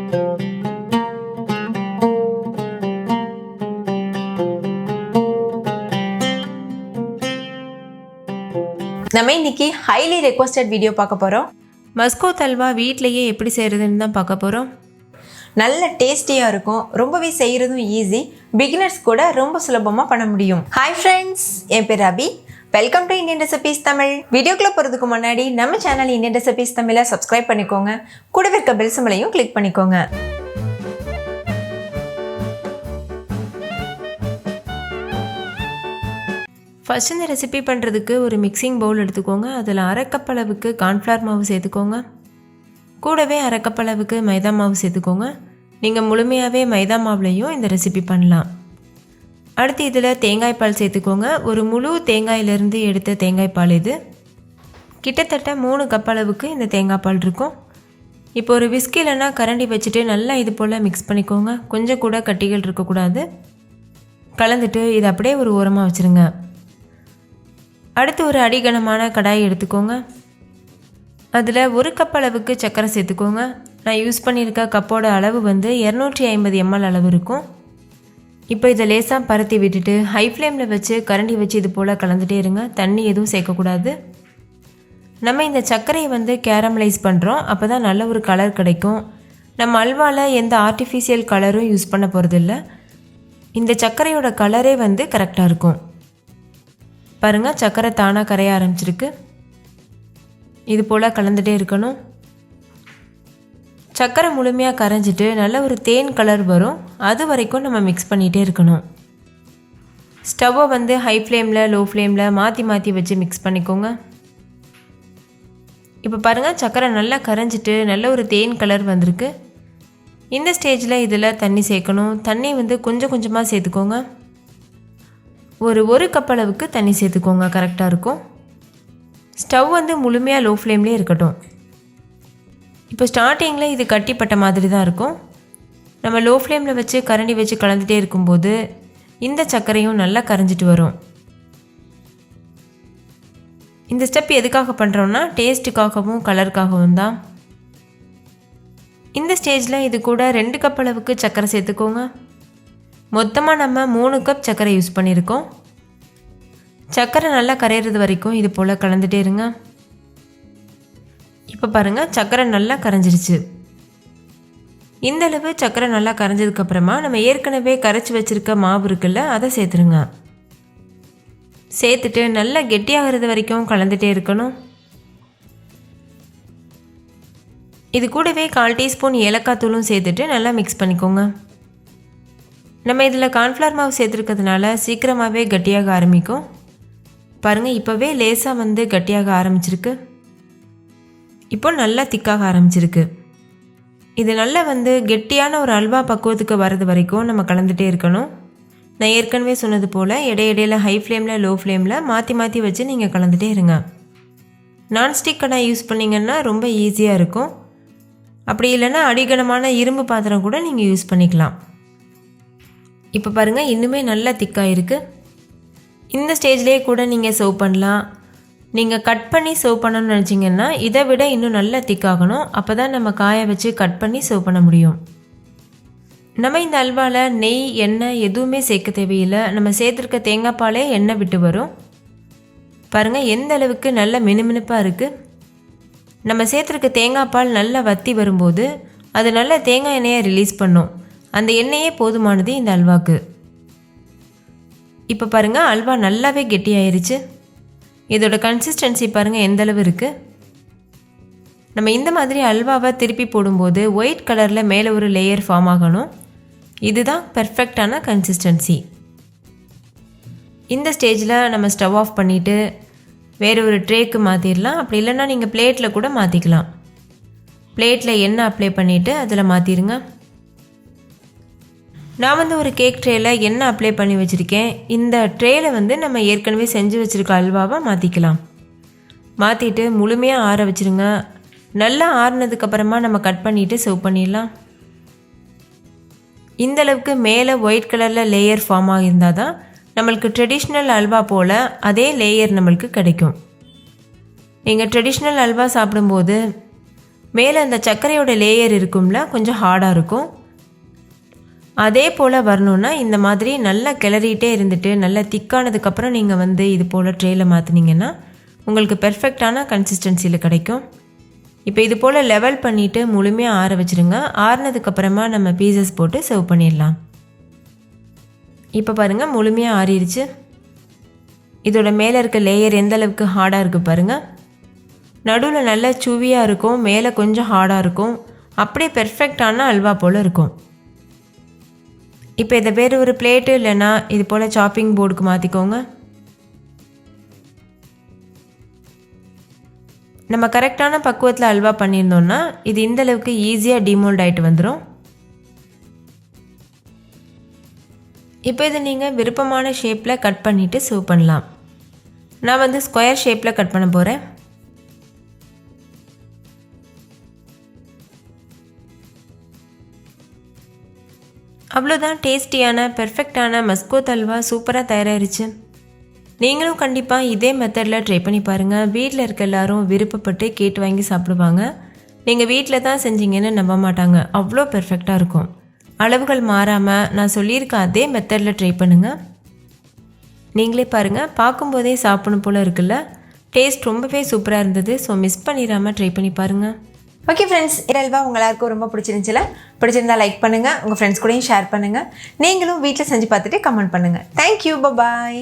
நம்ம இன்னைக்கு highly requested video பார்க்க போகிறோம். மஸ்கோத் ஹல்வா வீட்டிலையே எப்படி செய்கிறதுன்னு தான் பார்க்க போகிறோம். நல்ல டேஸ்டியாக இருக்கும், ரொம்பவே செய்கிறதும் ஈஸி, பிகினர்ஸ் கூட ரொம்ப சுலபமாக பண்ண முடியும். ஹாய் ஃப்ரெண்ட்ஸ், என் பேர் Abhi. Welcome to Indian recipes Tamil. வீடியோக்குள்ளே போகிறதுக்கு முன்னாடி நம்ம சேனல் இந்தியன் ரெசிபீஸ் தமிழை சப்ஸ்கிரைப் பண்ணிக்கோங்க, கூடவே இருக்க பெல் சிம்பலையும் கிளிக் பண்ணிக்கோங்க. ஃபஸ்ட் இந்த ரெசிபி பண்ணுறதுக்கு ஒரு மிக்சிங் பவுல் எடுத்துக்கோங்க. அதில் அரை கப் அளவுக்கு கார்ன்ஃப்ளவர் மாவு சேர்த்துக்கோங்க. கூடவே அரை கப் அளவுக்கு மைதா மாவு சேர்த்துக்கோங்க. நீங்கள் முழுமையாகவே மைதா மாவுலையும் இந்த ரெசிபி பண்ணலாம். அடுத்து இதில் தேங்காய் பால் சேர்த்துக்கோங்க. ஒரு முழு தேங்காயிலிருந்து எடுத்த தேங்காய் பால் இது. கிட்டத்தட்ட 3 கப் அளவுக்கு இந்த தேங்காய் பால் இருக்கும். இப்போ ஒரு விஸ்க் இல்லைன்னா கரண்டி வச்சுட்டு நல்லா இது போல் மிக்ஸ் பண்ணிக்கோங்க. கொஞ்சம் கூட கட்டிகள் இருக்கக்கூடாது. கலந்துட்டு இதை அப்படியே ஒரு ஓரமாக வச்சுருங்க. அடுத்து ஒரு அடிகனமான கடாய் எடுத்துக்கோங்க. அதில் 1 கப் அளவுக்கு சர்க்கரை சேர்த்துக்கோங்க. நான் யூஸ் பண்ணியிருக்க கப்போட அளவு 250 ml அளவு இருக்கும். இப்போ இதை லேசாக பரத்தி விட்டுட்டு ஹை ஃப்ளேமில் வச்சு கரண்டி வச்சு இது போல் கலந்துகிட்டே இருங்க. தண்ணி எதுவும் சேர்க்கக்கூடாது. நம்ம இந்த சர்க்கரையை கேரமலைஸ் பண்ணுறோம். அப்போ தான் நல்ல ஒரு கலர் கிடைக்கும். நம்ம அல்வாவில் எந்த ஆர்டிஃபிஷியல் கலரும் யூஸ் பண்ண போகிறதில்ல. இந்த சர்க்கரையோட கலரே கரெக்டாக இருக்கும். பாருங்கள், சர்க்கரை தானாக கரைய ஆரம்பிச்சிருக்கு. இது போல் கலந்துகிட்டே இருக்கணும். சர்க்கரை முழுமையாக கரைஞ்சிட்டு நல்ல ஒரு தேன் கலர் வரும். அது வரைக்கும் நம்ம மிக்ஸ் பண்ணிகிட்டே இருக்கணும். ஸ்டவ்வை ஹை ஃப்ளேமில் லோ ஃப்ளேமில் மாற்றி மாற்றி வச்சு மிக்ஸ் பண்ணிக்கோங்க. இப்போ பாருங்கள், சர்க்கரை நல்லா கரைஞ்சிட்டு நல்ல ஒரு தேன் கலர் வந்திருக்கு. இந்த ஸ்டேஜில் இதில் தண்ணி சேர்க்கணும். தண்ணி கொஞ்சம் கொஞ்சமாக சேர்த்துக்கோங்க. ஒரு கப் அளவுக்கு தண்ணி சேர்த்துக்கோங்க, கரெக்டாக இருக்கும். ஸ்டவ் முழுமையாக லோ ஃப்ளேம்லேயே இருக்கட்டும். இப்போ ஸ்டார்டிங்கில் இது கட்டிப்பட்ட மாதிரி தான் இருக்கும். நம்ம லோ ஃப்ளேமில் வச்சு கரண்டி வச்சு கலந்துகிட்டே இருக்கும்போது இந்த சர்க்கரையும் நல்லா கரைஞ்சிட்டு வரும். இந்த ஸ்டெப் எதுக்காக பண்ணுறோன்னா டேஸ்ட்டுக்காகவும் கலருக்காகவும் தான். இந்த ஸ்டேஜில் இது கூட 2 கப் அளவுக்கு சர்க்கரை சேர்த்துக்கோங்க. மொத்தமாக நம்ம 3 கப் சர்க்கரை யூஸ் பண்ணியிருக்கோம். சர்க்கரை நல்லா கரையிறது வரைக்கும் இது போல் கலந்துகிட்டே இருங்க. இப்போ பாருங்கள், சர்க்கரை நல்லா கரைஞ்சிருச்சு. இந்தளவு சர்க்கரை நல்லா கரைஞ்சதுக்கப்புறமா நம்ம ஏற்கனவே கரைச்சி வச்சுருக்க மாவு இருக்குல்ல, அதை சேர்த்துருங்க. சேர்த்துட்டு நல்லா கெட்டியாகிறது வரைக்கும் கலந்துகிட்டே இருக்கணும். இது கூடவே 1/4 டீஸ்பூன் ஏலக்காய் தூளும் சேர்த்துட்டு நல்லா மிக்ஸ் பண்ணிக்கோங்க. நம்ம இதில் கார்ன்ஃப்ளவர் மாவு சேர்த்துருக்கிறதுனால சீக்கிரமாகவே கட்டியாக ஆரம்பிக்கும். பாருங்கள், இப்போவே லேசாக கட்டியாக ஆரம்பிச்சிருக்கு. இப்போ நல்லா திக்காக ஆரம்பிச்சிருக்கு. இது நல்லா கெட்டியான ஒரு அல்வா பக்குவத்துக்கு வர்றது வரைக்கும் நம்ம கலந்துகிட்டே இருக்கணும். நான் ஏற்கனவே சொன்னது போல் இடையிடையில் ஹை ஃப்ளேமில் லோ ஃப்ளேமில் மாற்றி மாற்றி வச்சு நீங்கள் கலந்துகிட்டே இருங்க. நான்ஸ்டிக் கடாய் யூஸ் பண்ணிங்கன்னா ரொம்ப ஈஸியாக இருக்கும். அப்படி இல்லைன்னா அடிகனமான இரும்பு பாத்திரம் கூட நீங்கள் யூஸ் பண்ணிக்கலாம். இப்போ பாருங்கள், இன்னுமே நல்லா திக்காக இருக்குது. இந்த ஸ்டேஜ்லேயே கூட நீங்கள் சர்வ் பண்ணலாம். நீங்கள் கட் பண்ணி சர்வ் பண்ணணும்னு நினச்சிங்கன்னா இதை விட இன்னும் நல்லா திக்காகணும். அப்போ தான் நம்ம காய வச்சு கட் பண்ணி சர்வ் பண்ண முடியும். நம்ம இந்த அல்வாவில் நெய் எண்ணெய் எதுவுமே சேர்க்க தேவையில்லை. நம்ம சேர்த்துருக்க தேங்காய் பாலே எண்ணெய் விட்டு வரும். பாருங்கள், எந்த அளவுக்கு நல்ல மினுமினுப்பாக இருக்குது. நம்ம சேர்த்துருக்க தேங்காய் பால் நல்லா வற்றி வரும்போது அது நல்லா தேங்காய் எண்ணெயை ரிலீஸ் பண்ணும். அந்த எண்ணெயே போதுமானது இந்த அல்வாக்கு. இப்போ பாருங்கள், அல்வா நல்லாவே கெட்டியாயிருச்சு. இதோட கன்சிஸ்டன்சி பாருங்கள் எந்த அளவு இருக்குது. நம்ம இந்த மாதிரி அல்வாவை திருப்பி போடும்போது ஒயிட் கலரில் மேலே ஒரு லேயர் ஃபார்ம் ஆகணும். இதுதான் பெர்ஃபெக்டான கன்சிஸ்டன்சி. இந்த ஸ்டேஜில் நம்ம ஸ்டவ் ஆஃப் பண்ணிவிட்டு வேறு ஒரு ட்ரேக்கு மாற்றிடலாம். அப்படி இல்லைன்னா நீங்கள் பிளேட்டில் கூட மாற்றிக்கலாம். பிளேட்டில் எண்ணெய் அப்ளை பண்ணிவிட்டு அதில் மாற்றிடுங்க. நான் ஒரு கேக் ட்ரேயில் எண்ணெய் அப்ளை பண்ணி வச்சுருக்கேன். இந்த ட்ரேயில் நம்ம ஏற்கனவே செஞ்சு வச்சுருக்க அல்வாவை மாற்றிக்கலாம். மாற்றிட்டு முழுமையாக ஆற வச்சுருங்க. நல்லா ஆறுனதுக்கப்புறமா நம்ம கட் பண்ணிவிட்டு சர்வ் பண்ணிடலாம். இந்தளவுக்கு மேலே ஒயிட் கலரில் லேயர் ஃபார்ம் ஆகியிருந்தால் தான் நம்மளுக்கு ட்ரெடிஷ்னல் அல்வா போல் அதே லேயர் நம்மளுக்கு கிடைக்கும். நீங்கள் ட்ரெடிஷ்னல் அல்வா சாப்பிடும்போது மேலே அந்த சர்க்கரையோட லேயர் இருக்கும்ல கொஞ்சம் ஹார்டாக இருக்கும். அதே போல் வரணுன்னா இந்த மாதிரி நல்லா கிளறிட்டே இருந்துட்டு நல்லா திக்கானதுக்கப்புறம் நீங்கள் இது போல் ட்ரேயில் மாற்றினீங்கன்னா உங்களுக்கு பெர்ஃபெக்டான கன்சிஸ்டன்சியில் கிடைக்கும். இப்போ இது போல் லெவல் பண்ணிவிட்டு முழுமையாக ஆற வச்சுருங்க. ஆறுனதுக்கப்புறமா நம்ம பீசஸ் போட்டு சர்வ் பண்ணிடலாம். இப்போ பாருங்கள் முழுமையாக ஆறிடுச்சு. இதோட மேலே இருக்க லேயர் எந்த அளவுக்கு ஹார்டாக இருக்குது பாருங்கள். நடுவில் நல்லா சுவியாக இருக்கும், மேலே கொஞ்சம் ஹார்டாக இருக்கும். அப்படியே பெர்ஃபெக்டான அல்வா போல் இருக்கும். இப்போ இதை வேறு ஒரு பிளேட்டு இல்லைன்னா இது போல் சாப்பிங் போர்டுக்கு மாற்றிக்கோங்க. நம்ம கரெக்டான பக்குவத்தில் அல்வா பண்ணியிருந்தோம்னா இது இந்தளவுக்கு ஈஸியாக டிமோல்ட் ஆகிட்டு வந்துடும். இப்போ இதை நீங்கள் விருப்பமான ஷேப்பில் கட் பண்ணிவிட்டு சர்வ் பண்ணலாம். நான் ஸ்கொயர் ஷேப்பில் கட் பண்ண போகிறேன். அவ்வளோதான், டேஸ்டியான பெர்ஃபெக்டான மஸ்கோத் அல்வா சூப்பராக தயாராகிருச்சு. நீங்களும் கண்டிப்பாக இதே மெத்தடில் ட்ரை பண்ணி பாருங்கள். வீட்டில் இருக்க எல்லாரும் விருப்பப்பட்டு கேட்டு வாங்கி சாப்பிடுவாங்க. நீங்கள் வீட்டில் தான் செஞ்சீங்கன்னு நம்ப மாட்டாங்க, அவ்வளோ பெர்ஃபெக்டாக இருக்கும். அளவுகள் மாறாமல் நான் சொல்லியிருக்க அதே மெத்தடில் ட்ரை பண்ணுங்கள். நீங்களே பாருங்கள், பார்க்கும்போதே சாப்பிடணும் போல் இருக்குல்ல. டேஸ்ட் ரொம்பவே சூப்பராக இருந்தது. ஸோ மிஸ் பண்ணிடாமல் ட்ரை பண்ணி பாருங்கள். ஓகே ஃப்ரெண்ட்ஸ், அல்வா உங்கள் எல்லாருக்கும் ரொம்ப பிடிச்சிருந்துச்சுல? பிடிச்சிருந்தா லைக் பண்ணுங்கள், உங்கள் ஃப்ரெண்ட்ஸ் கூடயும் ஷேர் பண்ணுங்கள். நீங்களும் வீட்டில் செஞ்சு பார்த்துட்டு கமெண்ட் பண்ணுங்கள். தேங்க்யூ, பாய்.